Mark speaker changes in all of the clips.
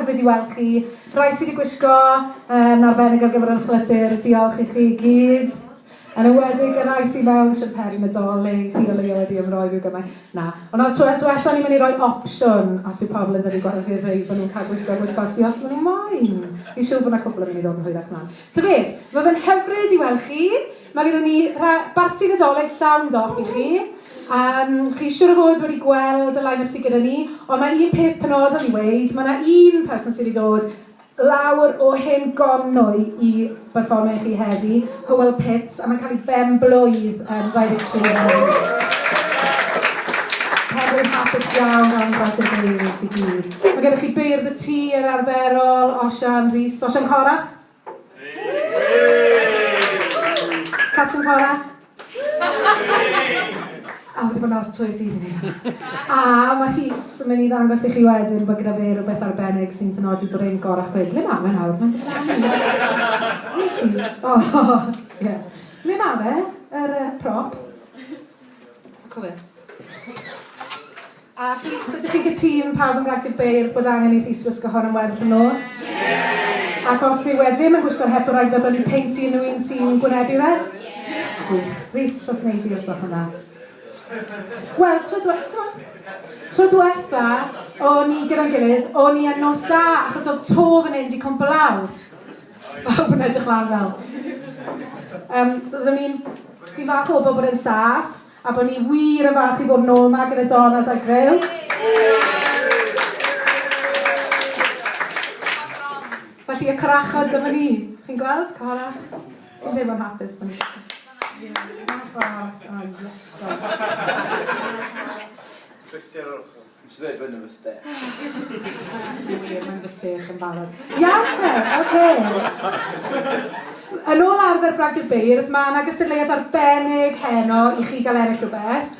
Speaker 1: hyfryd i weld chi. Rai sydd wedi gwisgo yn arbennig ar gyfer yr chlysur, diolch i chi gyd. Yn ywedig y rai sydd mewn eisiau Parti Nadolig, chi o Leo wedi ymroi rhyw gymaint. Na, ond o'r diwethaf ni'n mynd i roi opsiwn os yw pobl yn dod i gweld i'r rei bod nhw'n cael gwisgosi os maen nhw'n moyn. Fi'n siŵr bod yna cwbl yn mynd i ddod yn hwyrach mlaen. Ta beth, mae fe'n hyfryd i weld chi. Mae gyda ni Parti Nadolig llawn dop i chi. Chi siŵr o fod wedi gweld y line-up sydd gyda ni, ond mae un peth penodol i weid. Mae yna un person sydd wedi dod lawr o hyn gonnwy i berfformio i chi heddi, Hywel Pitts, a mae'n cael ei ben-blwydd yn 23. Hefyd hapus iawn am Bragdy'r Beirdd i gyd. Mae gennych chi Beirdd y Tŷ yr arferol, Osian Rhys, Osian Corach? Catrin Corach? A wedi bod yn aros trwy'r dydd i ni. A mae Rhys yn mynd i ddangos i chi wedyn bod gyda fe rhywbeth arbennig sy'n dynodi bod e'n gorach chwyd. Le ma fe nawr? Mae'n dysgu. Le ma fe? Yr prop? Cofio. A Rhys, ydych chi'n gytun pawb yn Bragdy'r Beirdd bod angen i Rhys wisgo hon yn weddill y nos? Ac os yw e ddim yn gwisgo'r hep o rhaid fel bod ni'n peinti yn rhywun sy'n gwynebu fe? Gwych. Rhys, os wneud i os o'ch yna. Wel, tro diwetha, o'n i gyda'n gilydd, o'n i yn nos da, achos oedd to fan hyn di cwmpo lawr. Pawb yn edrych lan fel. Byddwn ni'n falch o bod yn saff, a bod ni wir yn falch i fod nôl yma gyda Donald a Grew. Felly y carachod dyma ni. Chi'n gweld? Corach? Ti'n ddim yn hapus fan ni.
Speaker 2: Christian Orch.
Speaker 3: Nes i ddweud fynd efo stech.
Speaker 1: Mae'n fy stech yn barod. Iawn te, oce. Yn ôl arfer Bragdy'r Beirdd, mae yna gystadleuaeth arbennig heno i chi gael ennill rhywbeth.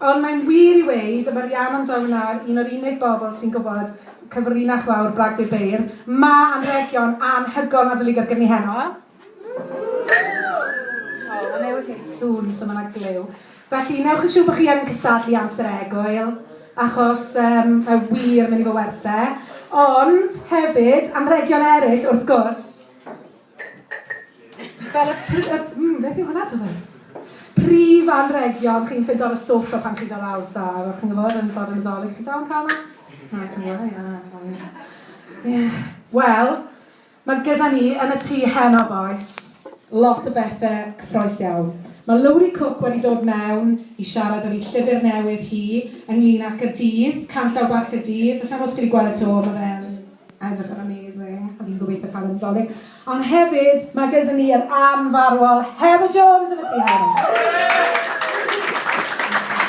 Speaker 1: Ond mae'n wir i weid, a mae'r iawn amdano yna un o'r unig bobl sy'n gwybod cyfrinach fawr Bragdy'r Beirdd, mae anrhegion anhygoel Nadolig ar gynnu heno. Mae newid e'n sŵn, so mae'n aglew. Felly, newch yn siŵr bod chi yn cystadlu amser egwyl, achos y wir mynd i fo werthau. Ond, hefyd, anrhegion eraill, wrth gwrs. Fel beth yw hwnna, tyfa? Prif anrhegion chi'n ffind o'r soffa pan chi'n dod lawr, sa. Chi'n gwybod yn dod yn Nadolig. Chi'n dawn cael yna? Na, ti'n gwybod, ia. Wel, mae gyda ni yn y tŷ heno, boes. Lot o bethau cyffroes iawn. Mae Lowry Cook wedi dod mewn i siarad o'r llyfr newydd hi ynglyn â Caerdydd, canllaw bach Caerdydd. Ys am os gyda gweld y to, mae fe'n edrych yn amazing, a fi'n gobeithio cael yn Nadolig. Ond hefyd, mae gyda ni yr anfarwol Heather Jones yn y tŷ heno.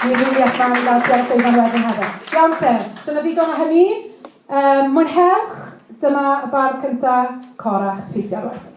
Speaker 1: Ni'n rili eithaf yn gael tiach o'i fan wedyn Heather. Iawn te, dyna ddigon o hynny. Mwynhewch, dyma y bardd cyntaf, Corach, Pys Iarwaith.